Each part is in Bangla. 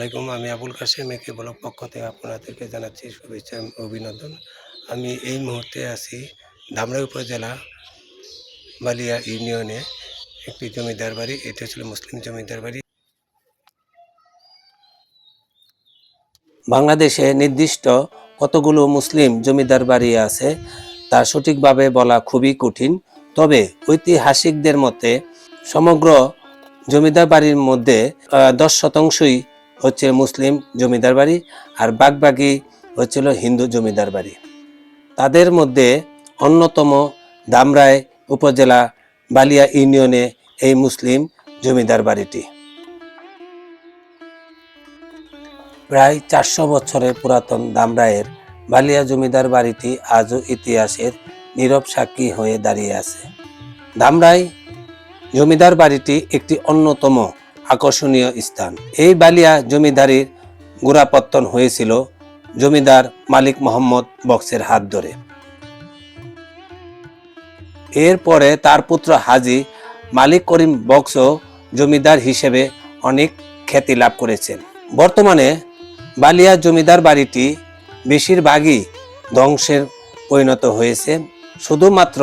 আলাইকুম। আমি আবুল কাশেম একে ব্লগ পক্ষ থেকে আপনাদেরকে জানাচ্ছি শুভেচ্ছা এবং অভিনন্দন। আমি এই মুহূর্তে আছি ধামরাই উপজেলা বালিয়া ইউনিয়নে একটি জমিদার বাড়ি। এটা ছিল মুসলিম জমিদার বাড়ি। বাংলাদেশে নির্দিষ্ট কতগুলো মুসলিম জমিদার বাড়ি আছে তা সঠিকভাবে বলা খুবই কঠিন। তবে ঐতিহাসিকদের মতে সমগ্র জমিদার বাড়ির মধ্যে 10% হচ্ছে মুসলিম জমিদার বাড়ি, আর বাকি হচ্ছিল হিন্দু জমিদার বাড়ি। তাদের মধ্যে অন্যতম ধামরাই উপজেলা বালিয়া ইউনিয়নে এই মুসলিম জমিদার বাড়িটি। প্রায় 400 বছরের পুরাতন ধামরাইয়ের বালিয়া জমিদার বাড়িটি আজও ইতিহাসের নীরব সাক্ষী হয়ে দাঁড়িয়ে আছে। ধামরাই জমিদার বাড়িটি একটি অন্যতম আকর্ষণীয় স্থান। এই বালিয়া জমিদারির গোড়াপত্তন হয়েছিল জমিদার মালিক মোহাম্মদ বক্সের হাত ধরে। এরপরে তার পুত্র হাজী মালিক করিম বক্সও জমিদার হিসেবে অনেক খ্যাতি লাভ করেছেন। বর্তমানে বালিয়া জমিদার বাড়িটি বেশিরভাগই ধ্বংসের পরিণত হয়েছে। শুধুমাত্র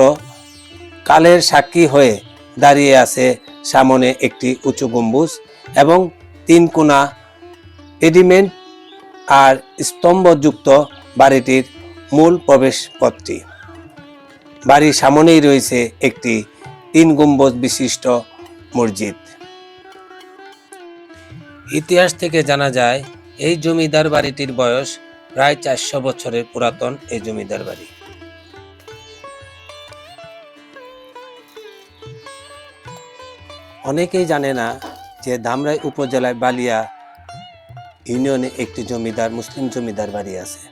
কালের সাক্ষী হয়ে দাঁড়িয়ে আছে সামনে একটি উঁচু গম্বুজ এবং 3 কোণা পেডিমেন্ট আর স্তম্ভযুক্ত বাড়িটির মূল প্রবেশপথটি। বাড়ির সামনেই রয়েছে একটি 3 গম্বুজ বিশিষ্ট মসজিদ। ইতিহাস থেকে জানা যায় এই জমিদার বাড়িটির বয়স প্রায় 400 বছরের পুরাতন এই জমিদার বাড়ি। অনেকেই জানে না যে ধামরাই উপজেলায় বালিয়া ইউনিয়নে একটি মুসলিম জমিদার বাড়ি আছে।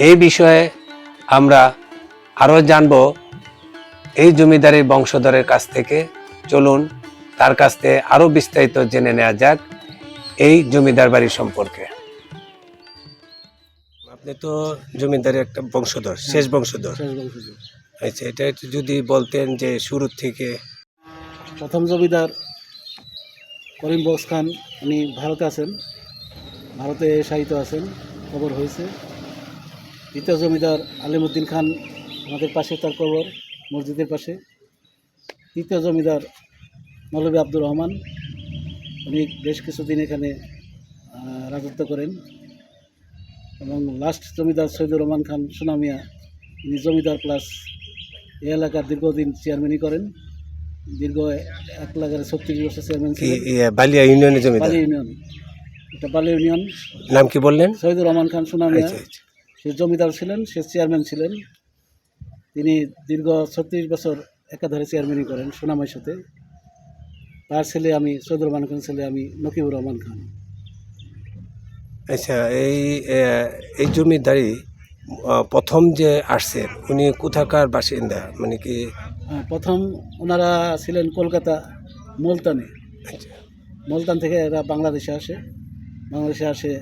এই বিষয়ে আমরা আরো জানব এই জমিদারের বংশধরের কাছ থেকে। চলুন তার কাছ থেকে আরো বিস্তারিত জেনে নেওয়া যাক এই জমিদার বাড়ি সম্পর্কে। আপনি তো জমিদারের একটা বংশধর, শেষ বংশধর। আচ্ছা, এটা যদি বলতেন যে শুরু থেকে। প্রথম জমিদার করিম বক্স খান, উনি ভারতে আছেন, ভারতে শায়িত আছেন, কবর হয়েছে। দ্বিতীয় জমিদার আলিমউদ্দিন খান, আমাদের পাশে তার কবর, মসজিদের পাশে। তৃতীয় জমিদার মৌলভী আব্দুর রহমান, উনি বেশ কিছুদিন এখানে রাজত্ব করেন। এবং লাস্ট জমিদার সৈয়দুর রহমান খান সুনামিয়া, উনি জমিদার প্লাস এই এলাকার দীর্ঘদিন চেয়ারম্যানই করেন। দীর্ঘ 136 বছর চেয়ারম্যান ছিলেন। বালিয়া ইউনিয়নের জমিদার। বালিয়া ইউনিয়ন, এটা বালিয়া ইউনিয়ন। নাম কি বললেন? সৈয়দুর রহমান খান সুনামিয়া। সে জমিদার ছিলেন, সে চেয়ারম্যান ছিলেন। তিনি দীর্ঘ 36 বছর একাধারে চেয়ারম্যানই করেন সুনামের সাথে। তার ছেলে আমি, সৈয়দুর রহমান খান ছেলে আমি, নকিবুর রহমান খান। আচ্ছা, এই জমিদারি প্রথম যে আসছে উনি কোথাকার বাসিন্দা, মানে কি? প্রথম ওনারা ছিলেন কলকাতা মুলতানে। আচ্ছা, মুলতান থেকে এরা বাংলাদেশে আসে,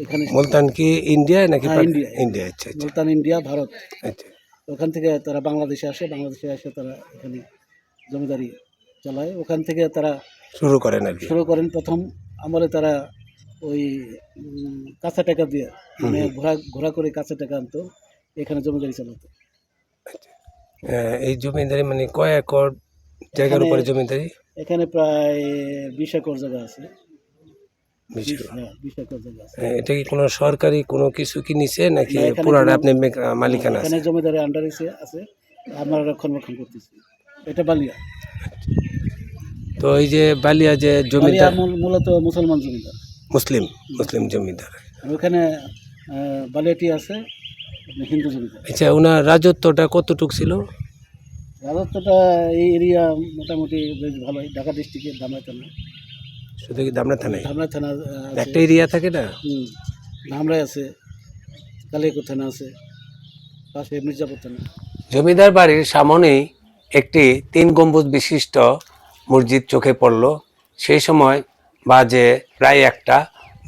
এখানে। মুলতান কি ইন্ডিয়া নাকি? ইন্ডিয়া। ইন্ডিয়া। আচ্ছা, মুলতান ইন্ডিয়া, ভারত। আচ্ছা। ওখান থেকে তারা বাংলাদেশে আসে, বাংলাদেশে এসে তারা এখানে জমিদারি চালায়। ওখান থেকে তারা শুরু করেন। প্রথম আমলে তারা ওই কাঁচা টাকা দিয়ে, মানে ঘোরা করে কাঁচা টাকা আনতো, এখানে জমিদারি চালাতো। এই জমিদারি মানে কয় একর জায়গার উপরে জমিদারি? এখানে প্রায় 20 একর জায়গা আছে। 20 একর জায়গা আছে। এটা কি কোনো সরকারি কোনো কিছু কি নিছে নাকি পুরাটা আপনি মালিকানা? এখানে জমিদারি আন্ডারে আছে, আমরা রক্ষণাবেক্ষণ করতেছি। এটা বালিয়া। তো এই যে বালিয়া যে জমিদার, মূলত মুসলমান জমিদার, মুসলিম জমিদার। ওখানে বালিয়াটি আছে হিন্দু জমিদার। আচ্ছা, ওনার রাজত্বটা কতটুক ছিল? রাজত্বটা এই এরিয়া মোটামুটি বেশ ভালোই। ঢাকা ডিস্ট্রিক্টের ধামরাই থানা। শুধু কি ধামরাই থানায়? ধামরাই থানা একটা এরিয়া থাকে না? ধামরাই আছে, কালিয়াকৈর থানা আছে, পাশে মির্জাপুর থানা। জমিদার বাড়ির সামনেই একটি 3 গম্বুজ বিশিষ্ট মসজিদ চোখে পড়ল। সেই সময় বাজে প্রায় 1টা,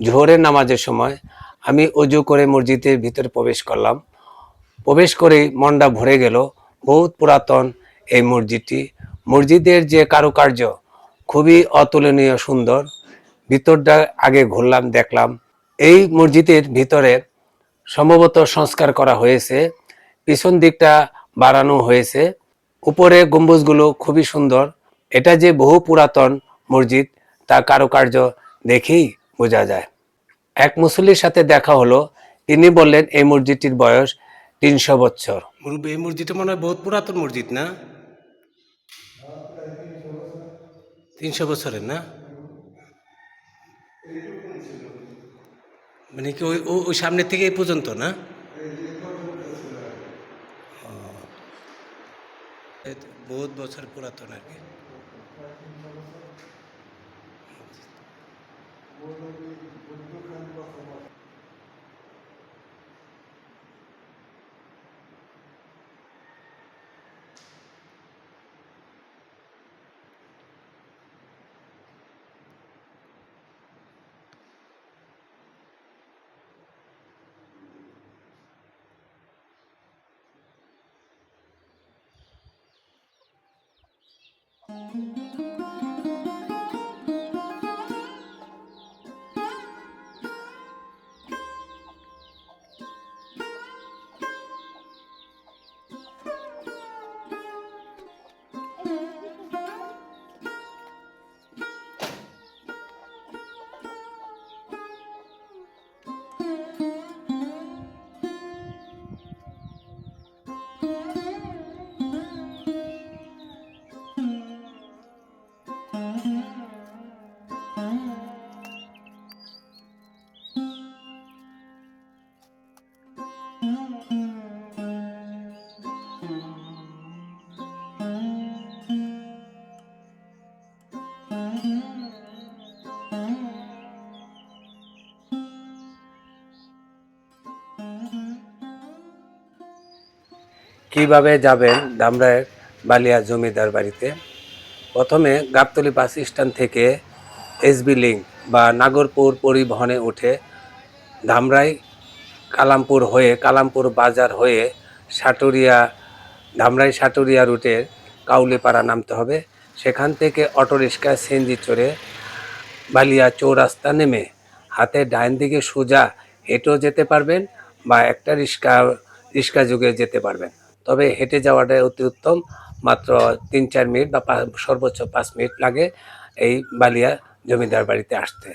জোহরের নামাজের সময়। আমি অজু করে মসজিদের ভিতরে প্রবেশ করলাম। প্রবেশ করেই মনটা ভরে গেল। বহুত পুরাতন এই মসজিদটি। মসজিদের যে কারুকার্য খুবই অতুলনীয় সুন্দর। ভিতরটা আগে ঘুরলাম, দেখলাম। এই মসজিদের ভিতরে সম্ভবত সংস্কার করা হয়েছে, পিছন দিকটা বাড়ানো হয়েছে। উপরে গম্বুজগুলো খুবই সুন্দর। এটা যে বহু পুরাতন মসজিদ তা কারুকার্য দেখেই বোঝা যায়। এক মুসল্লির সাথে দেখা হলো। তিনি বললেন এই মসজিদটির বয়স 300 বছর। এই মসজিদটা মনে হয় বহুত পুরাতন মসজিদ না? 300 বছরের না? মানে কি ওই ওই সামনের থেকে এই পর্যন্ত না? বহুত বছর পুরাতন আর কি। কিভাবে যাবেন ধামরাইয়ের বালিয়া জমিদার বাড়িতে? প্রথমে গাবতলী বাস স্ট্যান্ড থেকে এসবি লিঙ্ক বা নাগরপুর পরিবহনে উঠে ধামরাই কালামপুর হয়ে, কালামপুর বাজার হয়ে সাটুরিয়া, ধামরাই সাটুরিয়া রুটের কাউলিপাড়া নামতে হবে। সেখান থেকে অটোরিক্সা সিএনজি চড়ে বালিয়া চৌরাস্তা নেমে হাতে ডাইন দিকে সোজা হেঁটেও যেতে পারবেন বা একটা রিক্সা যোগে যেতে পারবেন। তবে হেঁটে যাওয়াটাই অতি উত্তম। মাত্র 3-4 মিনিট বা সর্বোচ্চ 5 মিনিট লাগে এই বালিয়া জমিদার বাড়িতে আসতে।